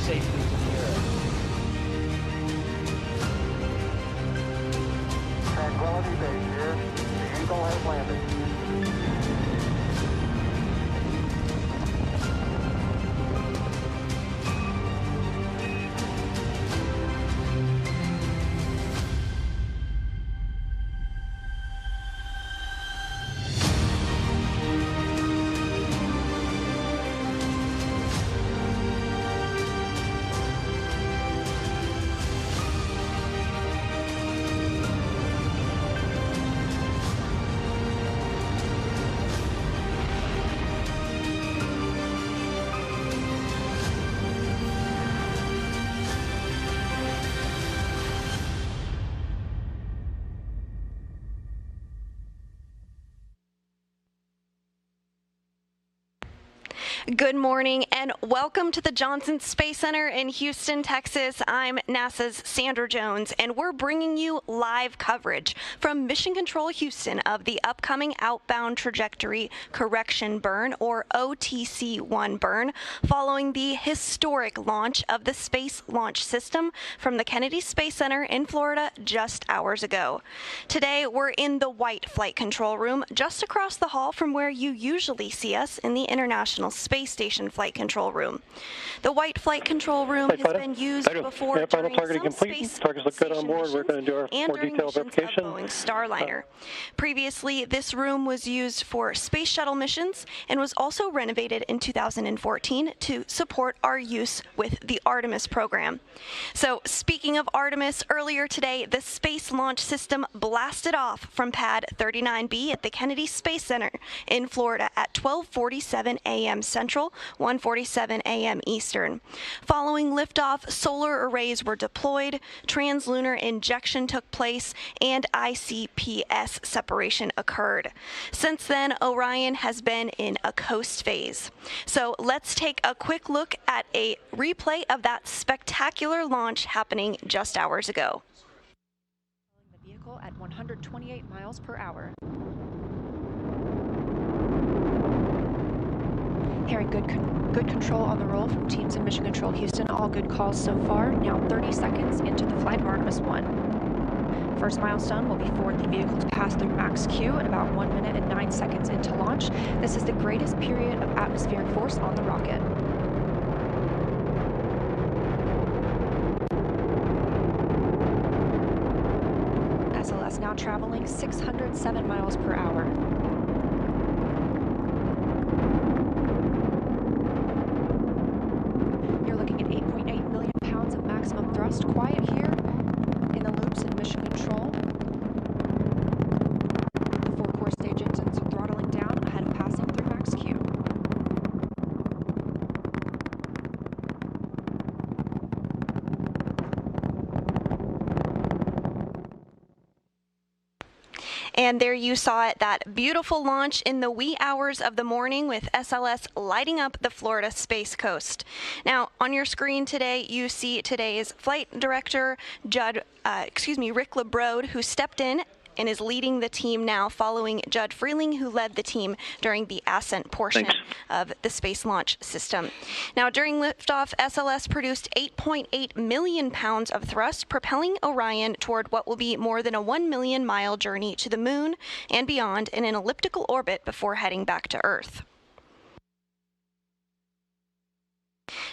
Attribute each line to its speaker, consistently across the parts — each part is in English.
Speaker 1: safely from the Earth.
Speaker 2: Tranquility Base here. The Eagle has landed.
Speaker 3: Good morning and welcome to the Johnson Space Center in Houston, Texas. I'm NASA's Sandra Jones, and we're bringing you live coverage from Mission Control Houston of the upcoming Outbound Trajectory Correction Burn, or OTC-1 burn, following the historic launch of the Space Launch System from the Kennedy Space Center in Florida just hours ago. Today, we're in the White Flight Control Room, just across the hall from where you usually see us in the International Space Station Flight Control Room. The White Flight Control Room has been used before during some space
Speaker 2: targets look good on board. We're going to do our more detailed verification.
Speaker 3: Boeing Starliner. Previously, this room was used for space shuttle missions and was also renovated in 2014 to support our use with the Artemis program. So, speaking of Artemis, earlier today, the Space Launch System blasted off from Pad 39B at the Kennedy Space Center in Florida at 12:47 a.m. Central, 1:47 a.m. Eastern. Following liftoff, solar arrays were deployed, translunar injection took place, and ICPS separation occurred. Since then, Orion has been in a coast phase. So let's take a quick look at a replay of that spectacular launch happening just hours ago.
Speaker 4: The vehicle at 128 miles per hour. Hearing good control on the roll from teams in Mission Control Houston. All good calls so far. Now 30 seconds into the flight of Artemis 1. First milestone will be for the vehicle to pass through max Q at about 1 minute and 9 seconds into launch. This is the greatest period of atmospheric force on the rocket. SLS now traveling 607 miles per hour. Maximum thrust. Quiet here in the loops in Mission Control. The 4 core stage engines throttling down ahead of passing through max Q.
Speaker 3: And there you saw it, that beautiful launch in the wee hours of the morning with SLS lighting up the Florida Space Coast. Now, on your screen today, you see today's flight director, Rick LeBrode, who stepped in and is leading the team now, following Judd Freeling, who led the team during the ascent portion of the Space Launch System. Now, during liftoff, SLS produced 8.8 million pounds of thrust, propelling Orion toward what will be more than a 1 million mile journey to the moon and beyond in an elliptical orbit before heading back to Earth.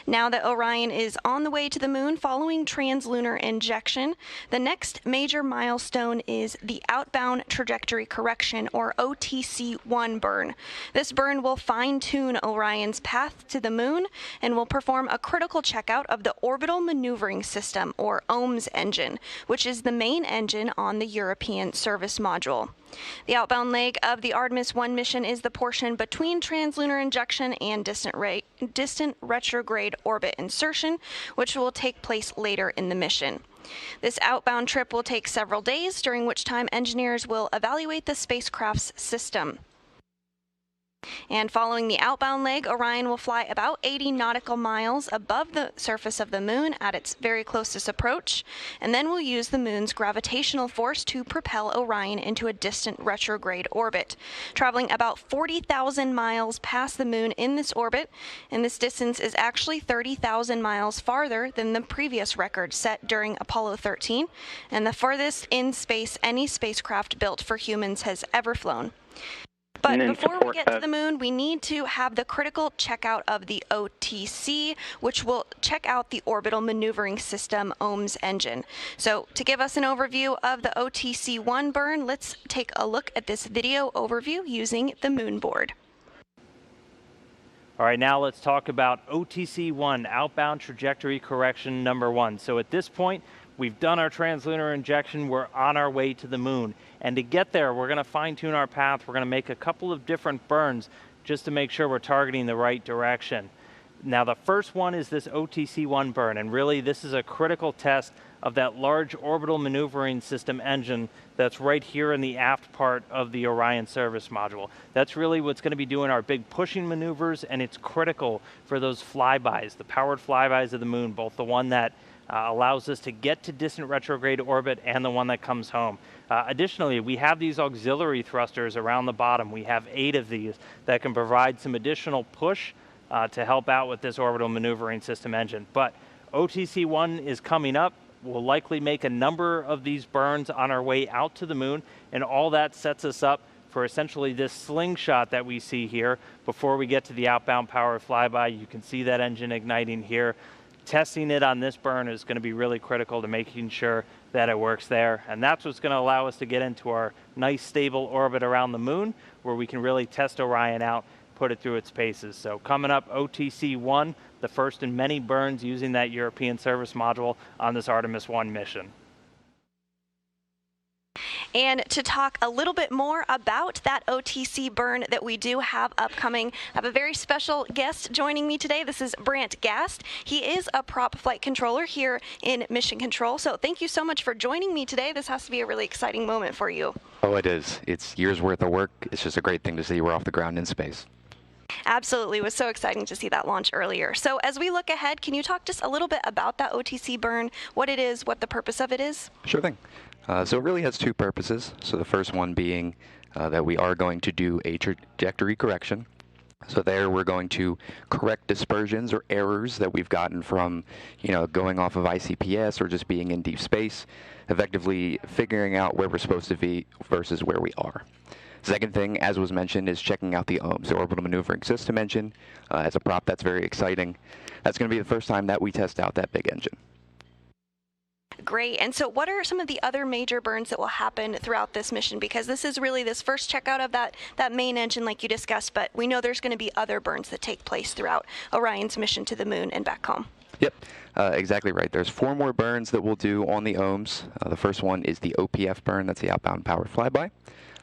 Speaker 3: Now that Orion is on the way to the moon following translunar injection, the next major milestone is the Outbound Trajectory Correction, or OTC-1 burn. This burn will fine-tune Orion's path to the moon and will perform a critical checkout of the Orbital Maneuvering System, or OMS engine, which is the main engine on the European Service Module. The outbound leg of the Artemis 1 mission is the portion between translunar injection and distant retrograde orbit insertion, which will take place later in the mission. This outbound trip will take several days, during which time engineers will evaluate the spacecraft's system. And following the outbound leg, Orion will fly about 80 nautical miles above the surface of the moon at its very closest approach, and then we'll use the moon's gravitational force to propel Orion into a distant retrograde orbit, traveling about 40,000 miles past the moon in this orbit, and this distance is actually 30,000 miles farther than the previous record set during Apollo 13, and the farthest in space any spacecraft built for humans has ever flown. But before we get to the moon, we need to have the critical checkout of the OTC, which will check out the Orbital Maneuvering System OMS engine. So to give us an overview of the OTC-1 burn, let's take a look at this video overview using the moon board.
Speaker 1: All right, now let's talk about OTC-1, outbound trajectory correction number 1. So at this point, we've done our translunar injection, we're on our way to the moon. And to get there, we're gonna fine tune our path. We're gonna make a couple of different burns just to make sure we're targeting the right direction. Now the first one is this OTC-1 burn, and really this is a critical test of that large orbital maneuvering system engine that's right here in the aft part of the Orion service module. That's really what's going to be doing our big pushing maneuvers, and it's critical for those flybys, the powered flybys of the moon, both the one that allows us to get to distant retrograde orbit and the one that comes home. Additionally, we have these auxiliary thrusters around the bottom. We have 8 of these that can provide some additional push to help out with this orbital maneuvering system engine. But OTC-1 is coming up. We'll likely make a number of these burns on our way out to the moon, and all that sets us up for essentially this slingshot that we see here before we get to the outbound power flyby. You can see that engine igniting here. Testing it on this burn is going to be really critical to making sure that it works there, and that's what's going to allow us to get into our nice stable orbit around the moon, where we can really test Orion out, put it through its paces. So coming up, OTC-1, the first in many burns using that European service module on this Artemis 1 mission.
Speaker 3: And to talk a little bit more about that OTC burn that we do have upcoming, I have a very special guest joining me today. This is Brant Gast. He is a prop flight controller here in Mission Control. So thank you so much for joining me today. This has to be a really exciting moment for you.
Speaker 5: Oh, it is. It's years worth of work. It's just a great thing to see we're off the ground in space.
Speaker 3: Absolutely. It was so exciting to see that launch earlier. So as we look ahead, can you talk just a little bit about that OTC burn, what it is, what the purpose of it is?
Speaker 5: Sure thing. So it really has 2 purposes. So the first one being that we are going to do a trajectory correction. So there we're going to correct dispersions or errors that we've gotten from, going off of ICPS or just being in deep space, effectively figuring out where we're supposed to be versus where we are. Second thing, as was mentioned, is checking out the OMS, the Orbital Maneuvering System engine. As a prop, that's very exciting. That's going to be the first time that we test out that big engine.
Speaker 3: Great. And so what are some of the other major burns that will happen throughout this mission? Because this is really this first checkout of that main engine like you discussed, but we know there's going to be other burns that take place throughout Orion's mission to the moon and back home.
Speaker 5: Yep, exactly right. There's 4 more burns that we'll do on the OMS. The first one is the OPF burn. That's the outbound powered flyby.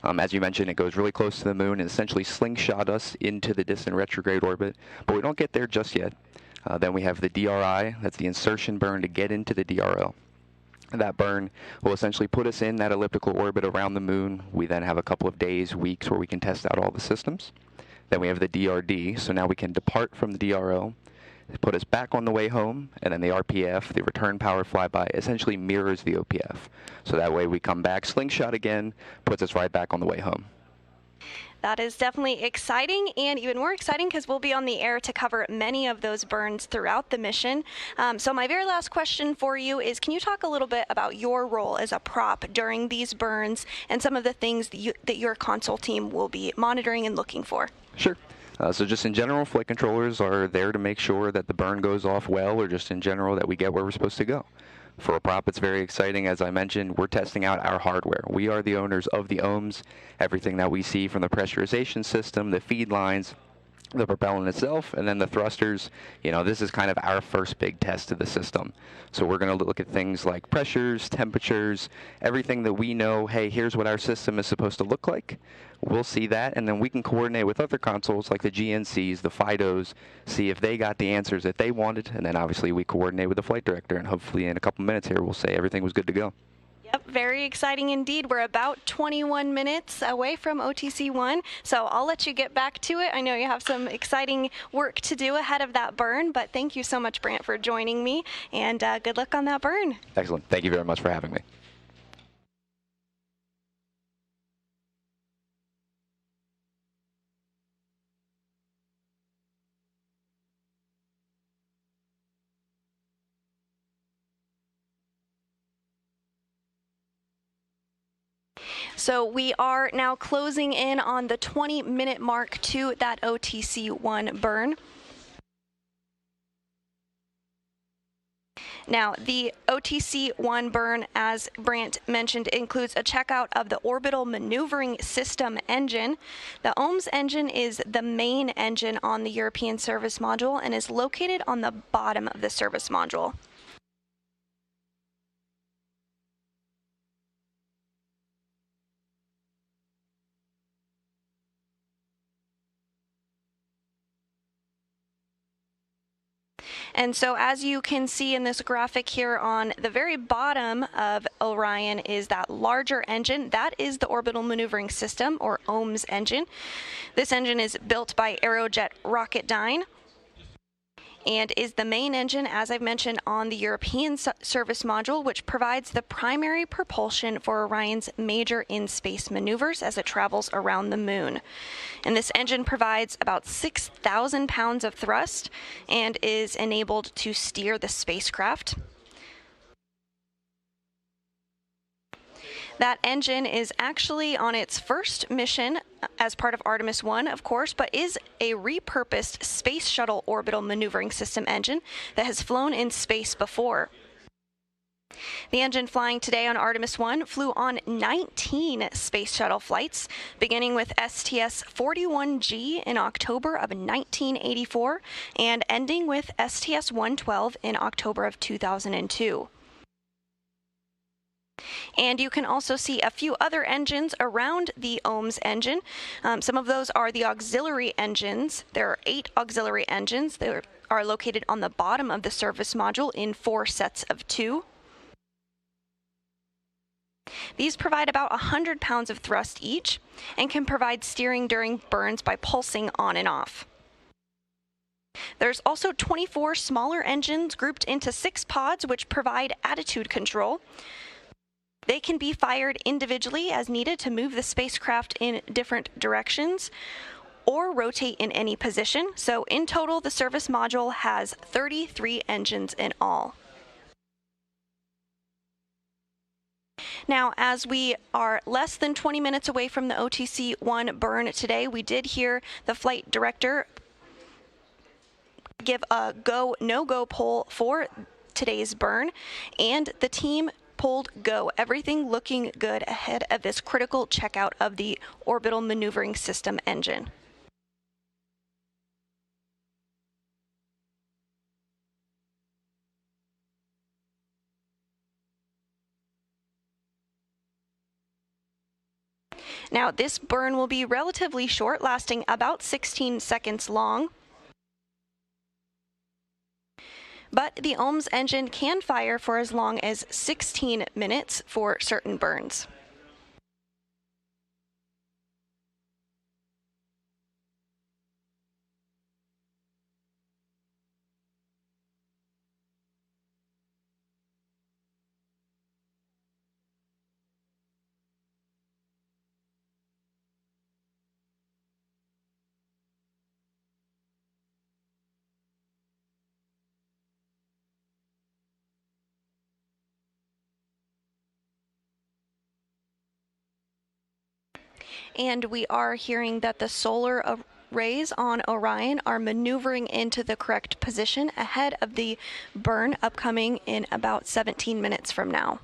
Speaker 5: As you mentioned, it goes really close to the moon and essentially slingshot us into the distant retrograde orbit, but we don't get there just yet. Then we have the DRI. That's the insertion burn to get into the DRL. That burn will essentially put us in that elliptical orbit around the moon. We then have a couple of days, weeks, where we can test out all the systems. Then we have the DRD, so now we can depart from the DRL, put us back on the way home, and then the RPF, the return power flyby, essentially mirrors the OPF. So that way we come back, slingshot again, puts us right back on the way home.
Speaker 3: That is definitely exciting, and even more exciting because we'll be on the air to cover many of those burns throughout the mission. So my very last question for you is, can you talk a little bit about your role as a prop during these burns and some of the things that your console team will be monitoring and looking for?
Speaker 5: Sure. So just in general, flight controllers are there to make sure that the burn goes off well, or just in general that we get where we're supposed to go. For a prop, it's very exciting. As I mentioned, we're testing out our hardware. We are the owners of the OMS. Everything that we see from the pressurization system, the feed lines, the propellant itself, and then the thrusters, this is kind of our first big test of the system. So we're going to look at things like pressures, temperatures, everything that we know, hey, here's what our system is supposed to look like. We'll see that, and then we can coordinate with other consoles like the GNCs, the FIDOs, see if they got the answers that they wanted, and then obviously we coordinate with the flight director, and hopefully in a couple minutes here we'll say everything was good to go.
Speaker 3: Yep, very exciting indeed. We're about 21 minutes away from OTC1, so I'll let you get back to it. I know you have some exciting work to do ahead of that burn, but thank you so much, Brant, for joining me, and good luck on that burn.
Speaker 5: Excellent. Thank you very much for having me.
Speaker 3: So we are now closing in on the 20-minute mark to that OTC1 burn. Now, the OTC1 burn, as Brant mentioned, includes a checkout of the orbital maneuvering system engine. The OMS engine is the main engine on the European service module and is located on the bottom of the service module. And so as you can see in this graphic here on the very bottom of Orion is that larger engine. That is the orbital maneuvering system, or OMS engine. This engine is built by Aerojet Rocketdyne and is the main engine, as I've mentioned, on the European service module, which provides the primary propulsion for Orion's major in-space maneuvers as it travels around the moon. And this engine provides about 6,000 pounds of thrust and is enabled to steer the spacecraft. That engine is actually on its first mission as part of Artemis 1, of course, but is a repurposed Space Shuttle Orbital Maneuvering System engine that has flown in space before. The engine flying today on Artemis 1 flew on 19 Space Shuttle flights, beginning with STS-41G in October of 1984 and ending with STS-112 in October of 2002. And you can also see a few other engines around the OMS engine. Some of those are the auxiliary engines. There are 8 auxiliary engines. They are located on the bottom of the service module in 4 sets of 2. These provide about 100 pounds of thrust each and can provide steering during burns by pulsing on and off. There's also 24 smaller engines grouped into 6 pods which provide attitude control. They can be fired individually as needed to move the spacecraft in different directions or rotate in any position. So in total, the service module has 33 engines in all. Now, as we are less than 20 minutes away from the OTC-1 burn today, we did hear the flight director give a go, no-go poll for today's burn, and the team pulled go. Everything looking good ahead of this critical checkout of the orbital maneuvering system engine. Now, this burn will be relatively short, lasting about 16 seconds long. But the OMS engine can fire for as long as 16 minutes for certain burns. And we are hearing that the solar arrays on Orion are maneuvering into the correct position ahead of the burn upcoming in about 17 minutes from now.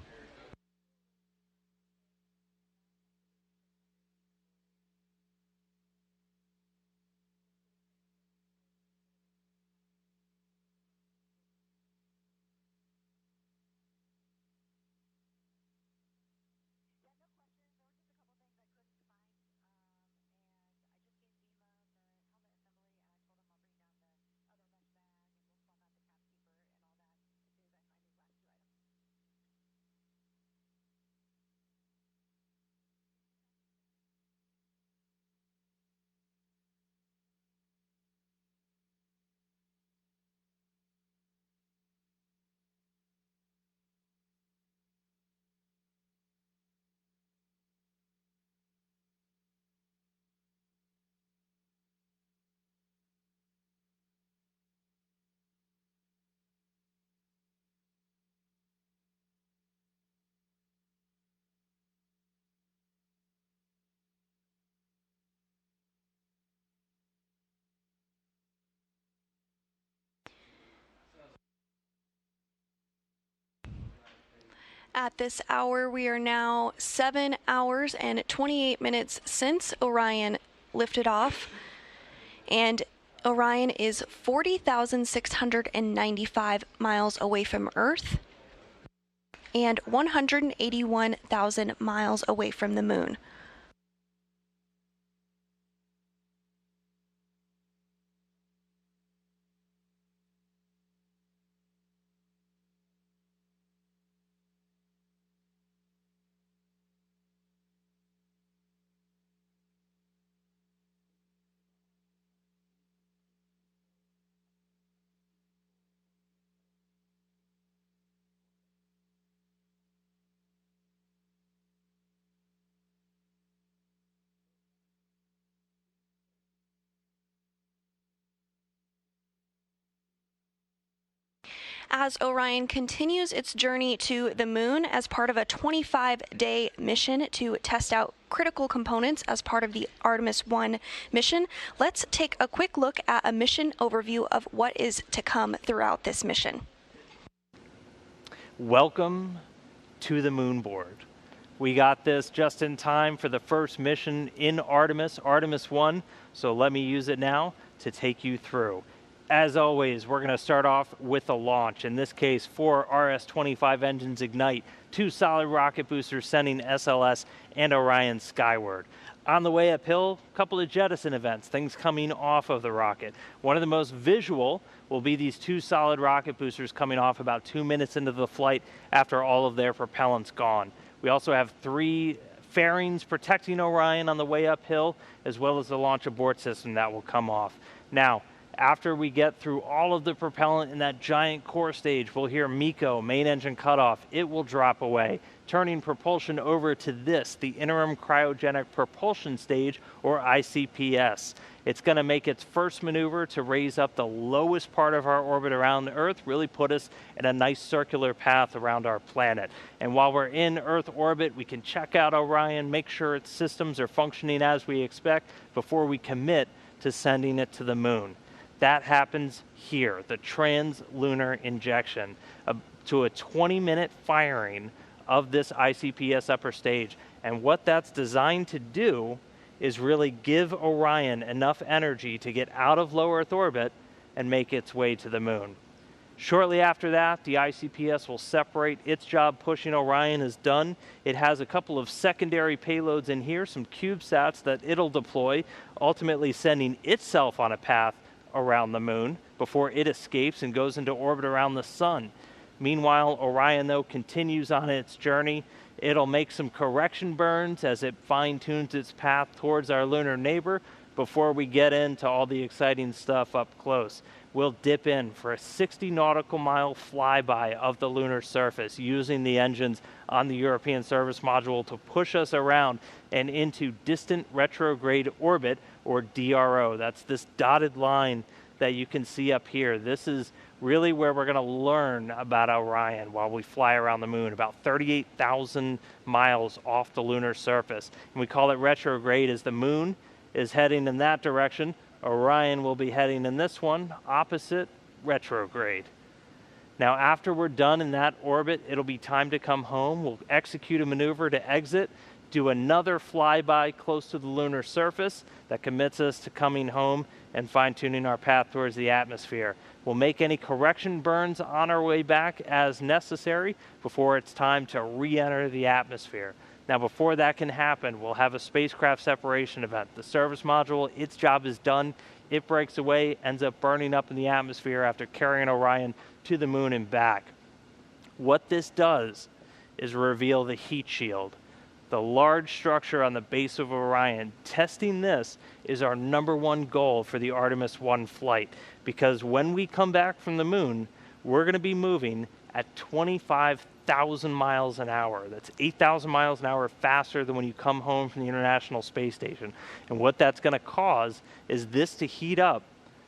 Speaker 3: At this hour, we are now 7 hours and 28 minutes since Orion lifted off, and Orion is 40,695 miles away from Earth and 181,000 miles away from the Moon. As Orion continues its journey to the Moon as part of a 25-day mission to test out critical components as part of the Artemis 1 mission, let's take a quick look at a mission overview of what is to come throughout this mission.
Speaker 1: Welcome to the moon board. We got this just in time for the first mission in Artemis, Artemis 1, so let me use it now to take you through. As always, we're going to start off with a launch. In this case, 4 RS-25 engines ignite, 2 solid rocket boosters sending SLS and Orion skyward. On the way uphill, a couple of jettison events, things coming off of the rocket. One of the most visual will be these 2 solid rocket boosters coming off about 2 minutes into the flight after all of their propellant's gone. We also have 3 fairings protecting Orion on the way uphill, as well as the launch abort system that will come off. Now, after we get through all of the propellant in that giant core stage, we'll hear MECO, main engine cutoff. It will drop away, turning propulsion over to this, the interim cryogenic propulsion stage, or ICPS. It's going to make its first maneuver to raise up the lowest part of our orbit around the Earth, really put us in a nice circular path around our planet. And while we're in Earth orbit, we can check out Orion, make sure its systems are functioning as we expect before we commit to sending it to the Moon. That happens here, the trans-lunar injection, to a 20-minute firing of this ICPS upper stage. And what that's designed to do is really give Orion enough energy to get out of low Earth orbit and make its way to the Moon. Shortly after that, the ICPS will separate. Its job pushing Orion is done. It has a couple of secondary payloads in here, some CubeSats that it'll deploy, ultimately sending itself on a path around the Moon before it escapes and goes into orbit around the Sun. Meanwhile, Orion, though, continues on its journey. It'll make some correction burns as it fine-tunes its path towards our lunar neighbor before we get into all the exciting stuff up close. We'll dip in for a 60 nautical mile flyby of the lunar surface using the engines on the European Service Module to push us around and into distant retrograde orbit, or DRO. That's this dotted line that you can see up here. This is really where we're going to learn about Orion while we fly around the Moon, about 38,000 miles off the lunar surface. And we call it retrograde as the Moon is heading in that direction. Orion will be heading in this one, opposite retrograde. Now, after we're done in that orbit, it'll be time to come home. We'll execute a maneuver to exit, do another flyby close to the lunar surface that commits us to coming home and fine-tuning our path towards the atmosphere. We'll make any correction burns on our way back as necessary before it's time to re-enter the atmosphere. Now, before that can happen, we'll have a spacecraft separation event. The service module, its job is done. It breaks away, ends up burning up in the atmosphere after carrying Orion to the Moon and back. What this does is reveal the heat shield, the large structure on the base of Orion. Testing this is our #1 goal for the Artemis 1 flight, because when we come back from the Moon, we're going to be moving at 25,000 miles an hour. That's 8,000 miles an hour faster than when you come home from the International Space Station. And what that's going to cause is this to heat up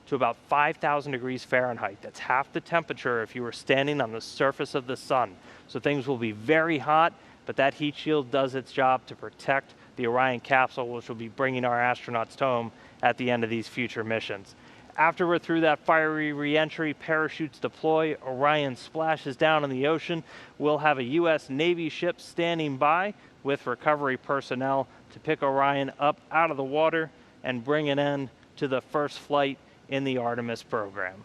Speaker 1: to about 5,000 degrees Fahrenheit. That's half the temperature if you were standing on the surface of the sun. So things will be very hot, but that heat shield does its job to protect the Orion capsule, which will be bringing our astronauts home at the end of these future missions. After we're through that fiery re-entry, parachutes deploy, Orion splashes down in the ocean. We'll have a U.S. Navy ship standing by with recovery personnel to pick Orion up out of the water and bring it in to the first flight in the Artemis program.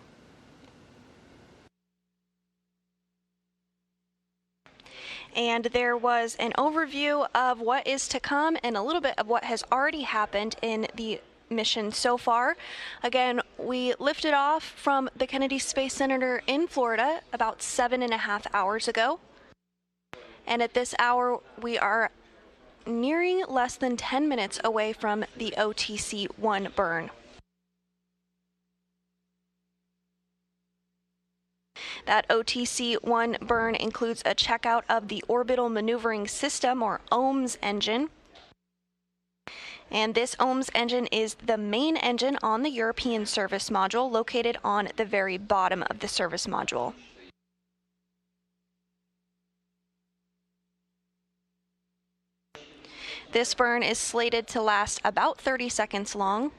Speaker 3: And there was an overview of what is to come and a little bit of what has already happened in the mission so far. Again, we lifted off from the Kennedy Space Center in Florida about 7.5 hours ago. And at this hour, we are nearing less than 10 minutes away from the OTC-1 burn. That OTC-1 burn includes a checkout of the Orbital Maneuvering System, or OMS engine. And this OMS engine is the main engine on the European service module, located on the very bottom of the service module. This burn is slated to last about 30 seconds long.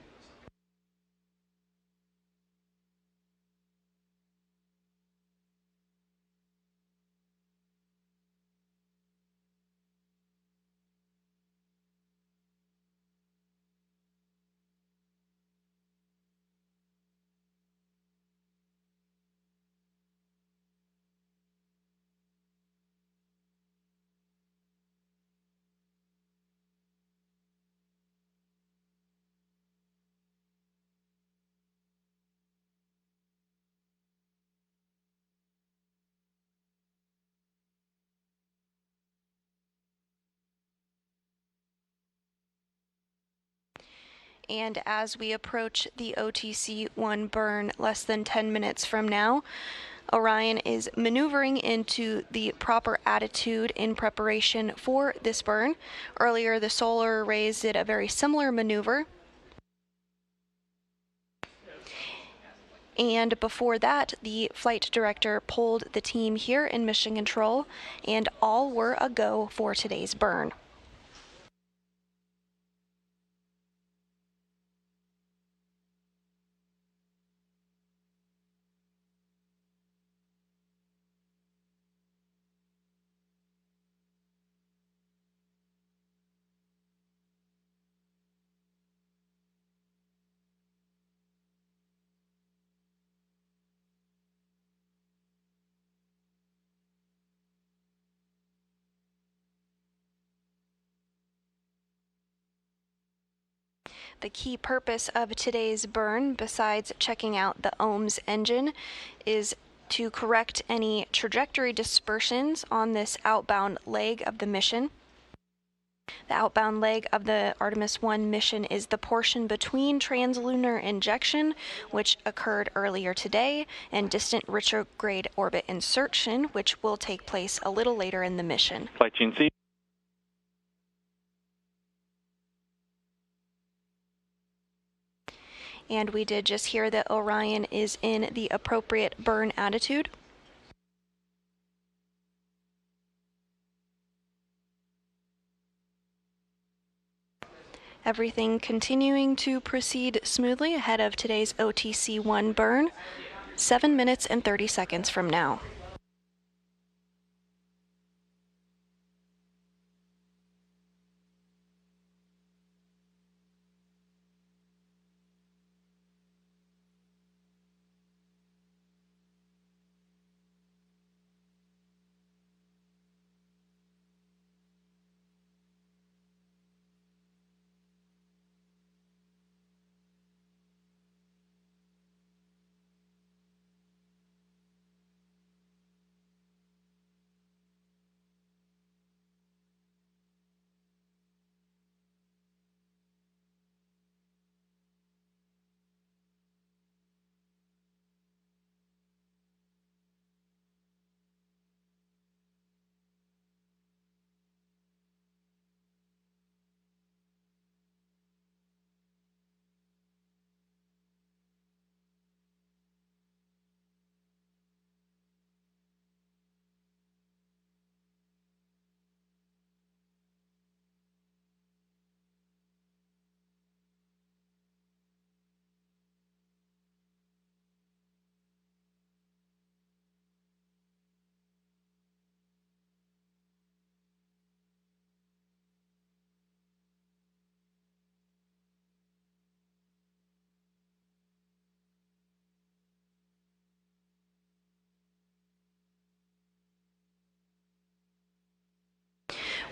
Speaker 3: And as we approach the OTC-1 burn less than 10 minutes from now, Orion is maneuvering into the proper attitude in preparation for this burn. Earlier, the solar arrays did a very similar maneuver. And before that, the flight director polled the team here in Mission Control, and all were a go for today's burn. The key purpose of today's burn, besides checking out the OMS engine, is to correct any trajectory dispersions on this outbound leg of the mission. The outbound leg of the Artemis 1 mission is the portion between translunar injection, which occurred earlier today, and distant retrograde orbit insertion, which will take place a little later in the mission.
Speaker 6: Flight Gene C.
Speaker 3: And we did just hear that Orion is in the appropriate burn attitude. Everything continuing to proceed smoothly ahead of today's OTC-1 burn, 7 minutes and 30 seconds from now.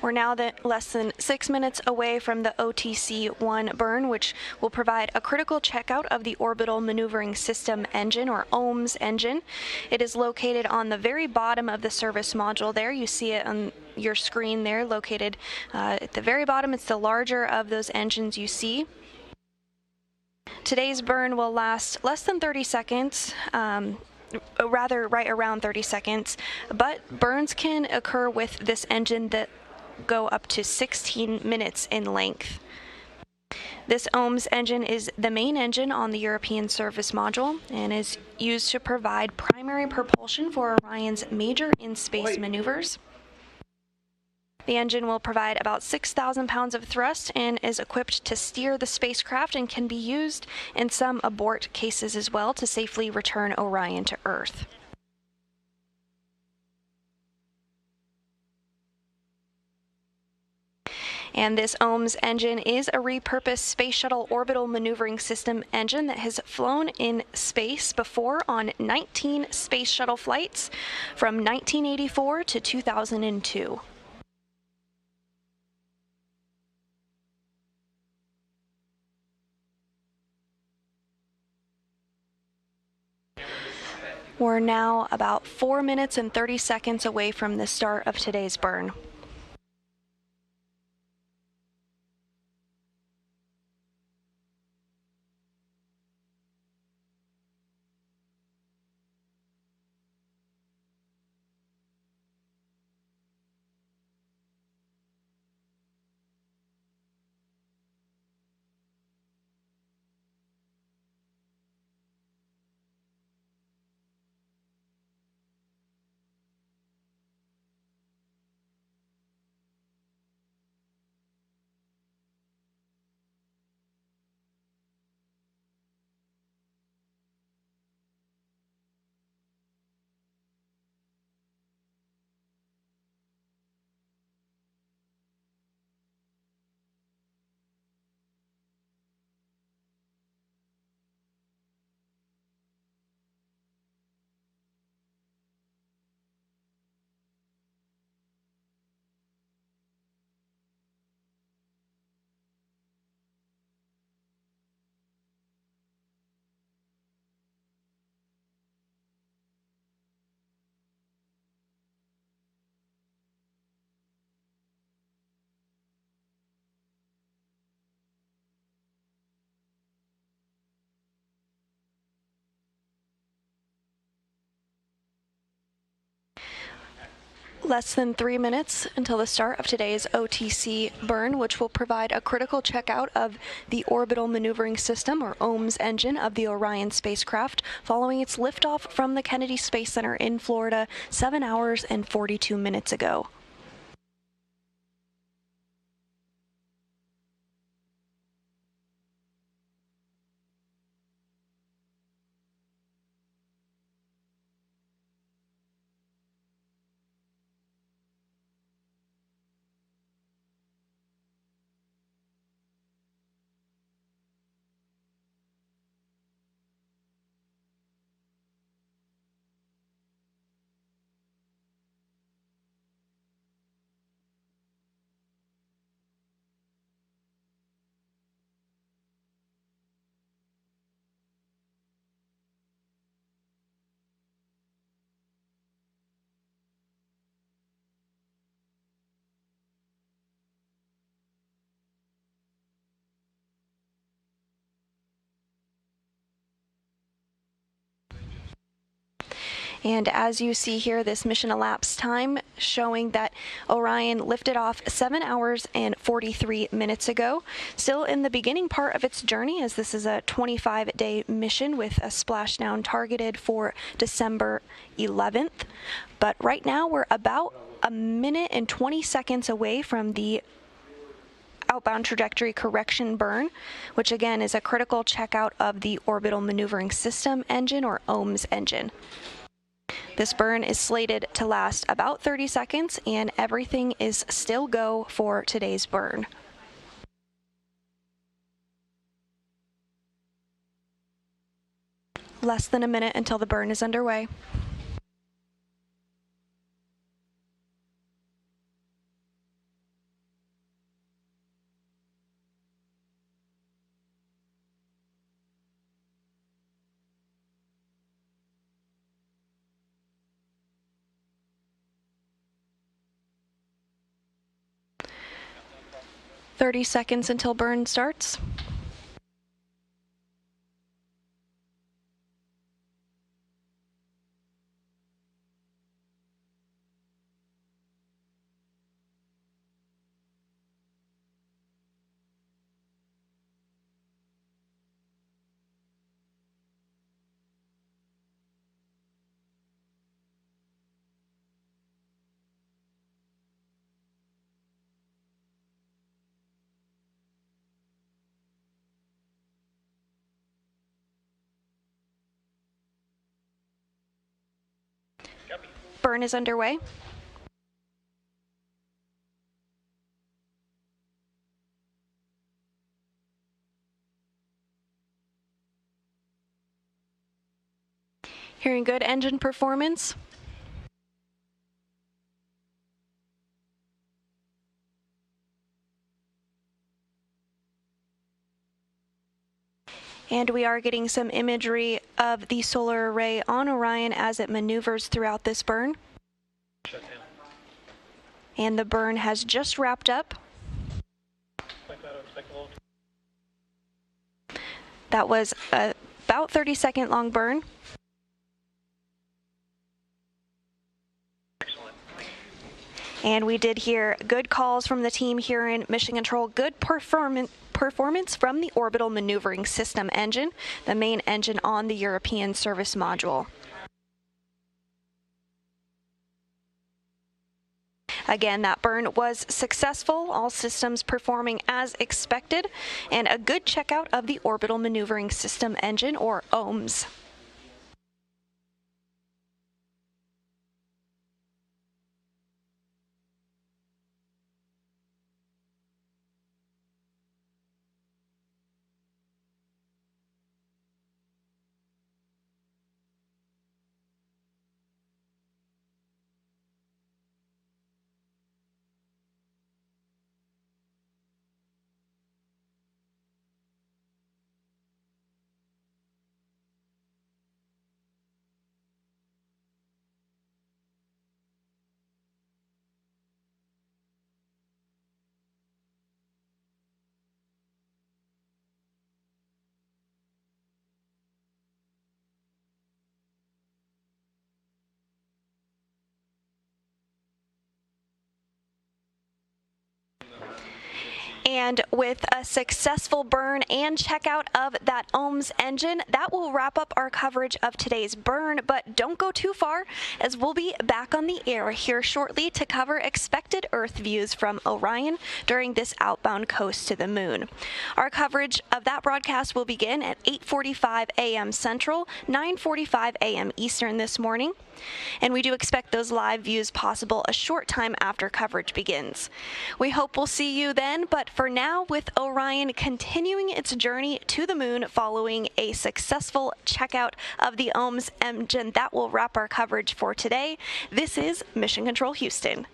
Speaker 3: We're now less than 6 minutes away from the OTC-1 burn, which will provide a critical checkout of the Orbital Maneuvering System engine, or OMS engine. It is located on the very bottom of the service module there. You see it on your screen there, located at the very bottom. It's the larger of those engines you see. Today's burn will last less than 30 seconds. Rather right around 30 seconds, but burns can occur with this engine that go up to 16 minutes in length. This OMS engine is the main engine on the European service module and is used to provide primary propulsion for Orion's major in-space maneuvers. The engine will provide about 6,000 pounds of thrust and is equipped to steer the spacecraft and can be used in some abort cases as well to safely return Orion to Earth. And this OMS engine is a repurposed Space Shuttle Orbital Maneuvering System engine that has flown in space before on 19 Space Shuttle flights from 1984 to 2002. We're now about 4 minutes and 30 seconds away from the start of today's burn. Less than 3 minutes until the start of today's OTC burn, which will provide a critical checkout of the Orbital Maneuvering System, or OMS engine, of the Orion spacecraft following its liftoff from the Kennedy Space Center in Florida 7 hours and 42 minutes ago. And as you see here, this mission elapsed time showing that Orion lifted off 7 hours and 43 minutes ago. Still in the beginning part of its journey, as this is a 25-day mission with a splashdown targeted for December 11th. But right now we're about a minute and 20 seconds away from the outbound trajectory correction burn, which again is a critical checkout of the Orbital Maneuvering System engine, or OMS engine. This burn is slated to last about 30 seconds, and everything is still go for today's burn. Less than a minute until the burn is underway. 30 seconds until burn starts. Burn is underway. Hearing good engine performance. And we are getting some imagery of the solar array on Orion as it maneuvers throughout this burn. And the burn has just wrapped up. That was a about 30-second long burn. And we did hear good calls from the team here in Mission Control, good performance from the Orbital Maneuvering System engine, the main engine on the European Service Module. Again, that burn was successful, all systems performing as expected, and a good checkout of the Orbital Maneuvering System engine, or OMS. And with a successful burn and checkout of that OMS engine, that will wrap up our coverage of today's burn. But don't go too far, as we'll be back on the air here shortly to cover expected Earth views from Orion during this outbound coast to the moon. Our coverage of that broadcast will begin at 8:45 a.m. Central, 9:45 a.m. Eastern this morning. And we do expect those live views possible a short time after coverage begins. We hope we'll see you then, but for now, with Orion continuing its journey to the moon following a successful checkout of the OMS engine, that will wrap our coverage for today. This is Mission Control Houston.